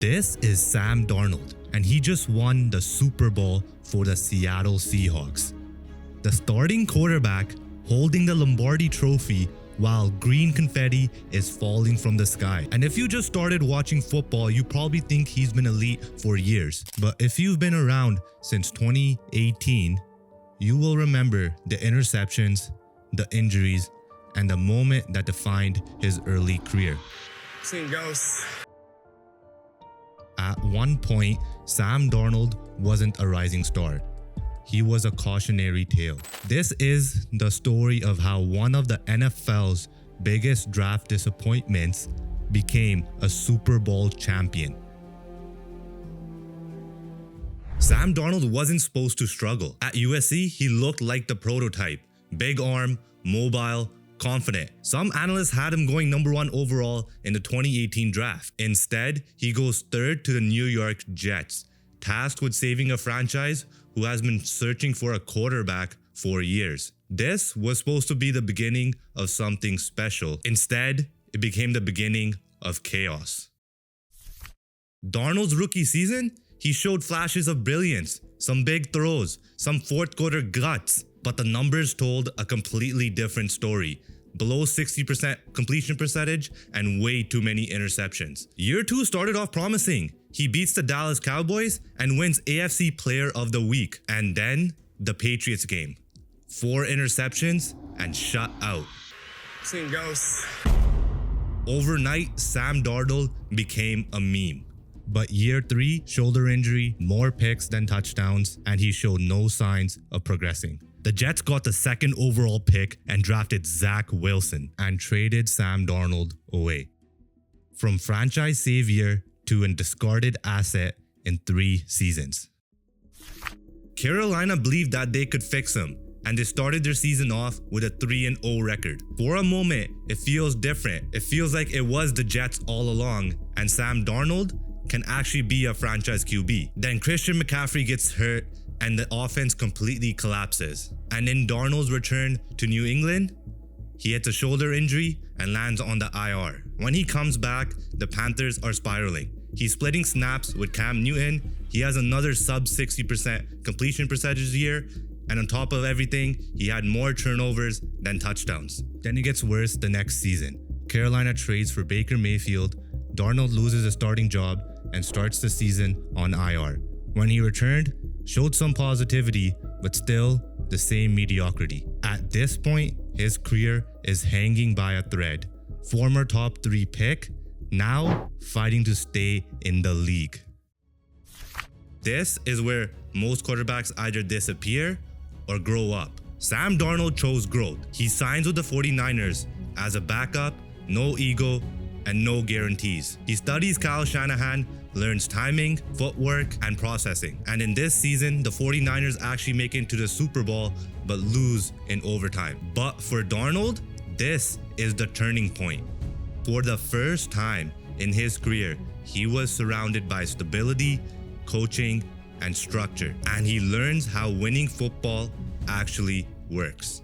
This is Sam Darnold, and he just won the Super Bowl for the Seattle Seahawks. The starting quarterback holding the Lombardi trophy while green confetti is falling from the sky. And if you just started watching football, you probably think he's been elite for years. But if you've been around since 2018, you will remember the interceptions, the injuries, and the moment that defined his early career. Seen ghosts. At one point, Sam Darnold wasn't a rising star. He was a cautionary tale. This is the story of how one of the NFL's biggest draft disappointments became a Super Bowl champion. Sam Darnold wasn't supposed to struggle. At USC, he looked like the prototype. Big arm, mobile, confident. Some analysts had him going number 1 overall in the 2018 draft. Instead, he goes third to the New York Jets, tasked with saving a franchise who has been searching for a quarterback for years. This was supposed to be the beginning of something special. Instead, it became the beginning of chaos. Darnold's rookie season, he showed flashes of brilliance, some big throws, some fourth quarter guts, but the numbers told a completely different story. Below 60% completion percentage and way too many interceptions. Year 2 started off promising. He beats the Dallas Cowboys and wins AFC Player of the Week. And then the Patriots game. 4 interceptions and shut out. Seen ghosts. Overnight, Sam Darnold became a meme. But year 3, shoulder injury, more picks than touchdowns, and he showed no signs of progressing. The Jets got the 2nd overall pick and drafted Zach Wilson and traded Sam Darnold away. From franchise savior to a discarded asset in 3 seasons. Carolina believed that they could fix him, and they started their season off with a 3-0 record. For a moment, it feels different. It feels like it was the Jets all along, and Sam Darnold can actually be a franchise QB. Then Christian McCaffrey gets hurt and the offense completely collapses. And in Darnold's return to New England, he gets a shoulder injury and lands on the IR. When he comes back, the Panthers are spiraling. He's splitting snaps with Cam Newton. He has another sub 60% completion percentage year. And on top of everything, he had more turnovers than touchdowns. Then it gets worse the next season. Carolina trades for Baker Mayfield. Darnold loses his starting job and starts the season on IR. When he returned, showed some positivity, but still the same mediocrity. At this point, his career is hanging by a thread. Former top 3 pick, now fighting to stay in the league. This is where most quarterbacks either disappear or grow up. Sam Darnold chose growth. He signs with the 49ers as a backup, no ego, and no guarantees. He studies Kyle Shanahan, learns timing, footwork, and processing. And in this season, the 49ers actually make it to the Super Bowl, but lose in overtime. But for Darnold, this is the turning point. For the first time in his career, he was surrounded by stability, coaching, and structure. And he learns how winning football actually works.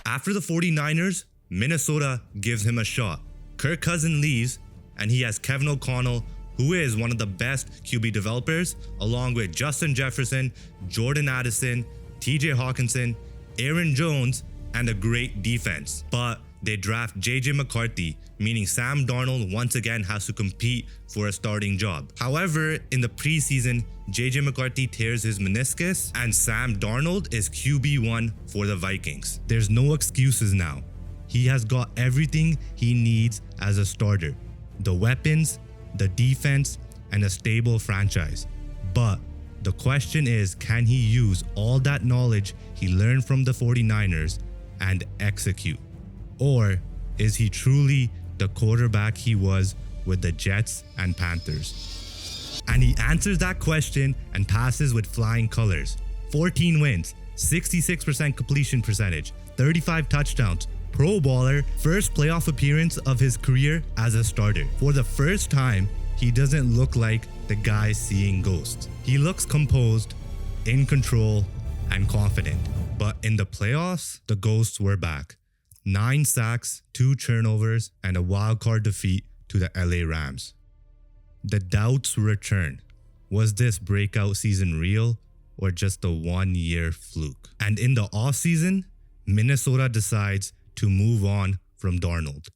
After the 49ers, Minnesota gives him a shot. Kirk Cousins leaves, and he has Kevin O'Connell, who is one of the best QB developers, along with Justin Jefferson, Jordan Addison, TJ Hawkinson, Aaron Jones, and a great defense. But they draft JJ McCarthy, meaning Sam Darnold once again has to compete for a starting job. However, in the preseason, JJ McCarthy tears his meniscus, and Sam Darnold is QB1 for the Vikings. There's no excuses now. He has got everything he needs as a starter. The weapons, the defense, and a stable franchise. But the question is, can he use all that knowledge he learned from the 49ers and execute? Or is he truly the quarterback he was with the Jets and Panthers? And he answers that question and passes with flying colors. 14 wins, 66% completion percentage, 35 touchdowns, Pro Bowler, first playoff appearance of his career as a starter. For the first time, he doesn't look like the guy seeing ghosts. He looks composed, in control, and confident. But in the playoffs, the ghosts were back. 9 sacks, 2 turnovers, and a wildcard defeat to the LA Rams. The doubts return. Was this breakout season real or just a one-year fluke? And in the offseason, Minnesota decides to move on from Darnold.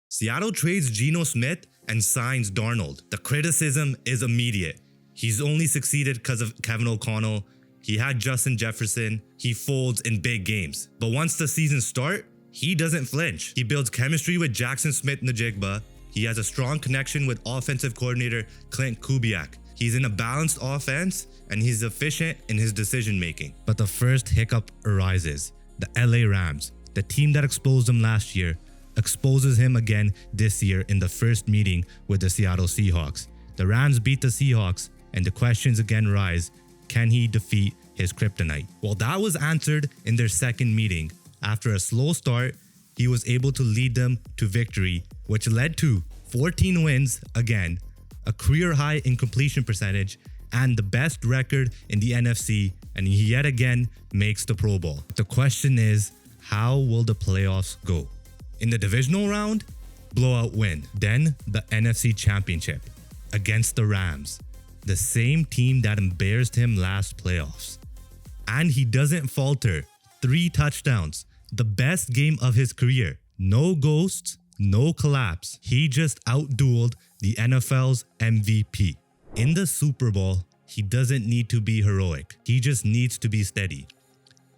Seattle trades Geno Smith and signs Darnold. The criticism is immediate. He's only succeeded because of Kevin O'Connell. He had Justin Jefferson. He folds in big games. But once the season starts, he doesn't flinch. He builds chemistry with Jackson Smith-Njigba. He has a strong connection with offensive coordinator Clint Kubiak. He's in a balanced offense and he's efficient in his decision making. But the first hiccup arises. The LA Rams, the team that exposed him last year, exposes him again this year in the first meeting with the Seattle Seahawks. The Rams beat the Seahawks and the questions again rise. Can he defeat his kryptonite? Well, that was answered in their second meeting. After a slow start, he was able to lead them to victory, which led to 14 wins again, a career high in completion percentage, and the best record in the NFC, and he yet again makes the Pro Bowl. The question is, how will the playoffs go? In the divisional round, blowout win. Then the NFC Championship against the Rams, the same team that embarrassed him last playoffs. And he doesn't falter. 3 touchdowns, the best game of his career. No ghosts, no collapse. He just outdueled the NFL's MVP. In the Super Bowl, he doesn't need to be heroic. He just needs to be steady.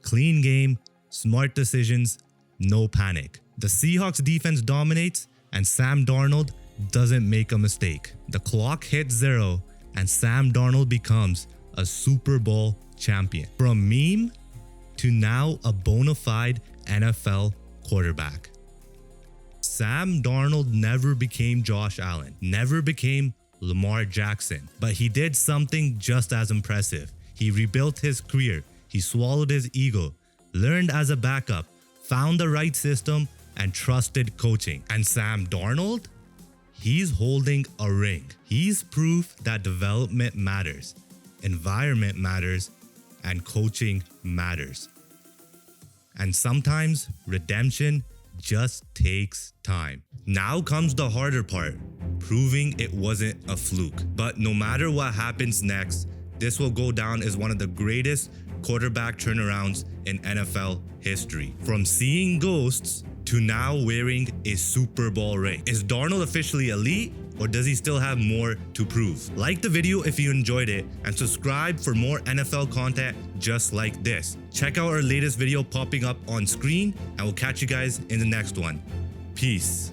Clean game, smart decisions, no panic. The Seahawks defense dominates and Sam Darnold doesn't make a mistake. The clock hits 0 and Sam Darnold becomes a Super Bowl champion. From meme to now a bona fide NFL quarterback. Sam Darnold never became Josh Allen, never became Lamar Jackson, but he did something just as impressive. He rebuilt his career, he swallowed his ego, learned as a backup, found the right system, and trusted coaching. And Sam Darnold? He's holding a ring. He's proof that development matters, environment matters, and coaching matters. And sometimes redemption just takes time. Now comes the harder part, proving it wasn't a fluke. But no matter what happens next, this will go down as one of the greatest quarterback turnarounds in NFL history. From seeing ghosts to now wearing a Super Bowl ring. Is Darnold officially elite, or does he still have more to prove? Like the video if you enjoyed it, and subscribe for more NFL content just like this. Check out our latest video popping up on screen, and we'll catch you guys in the next one. Peace.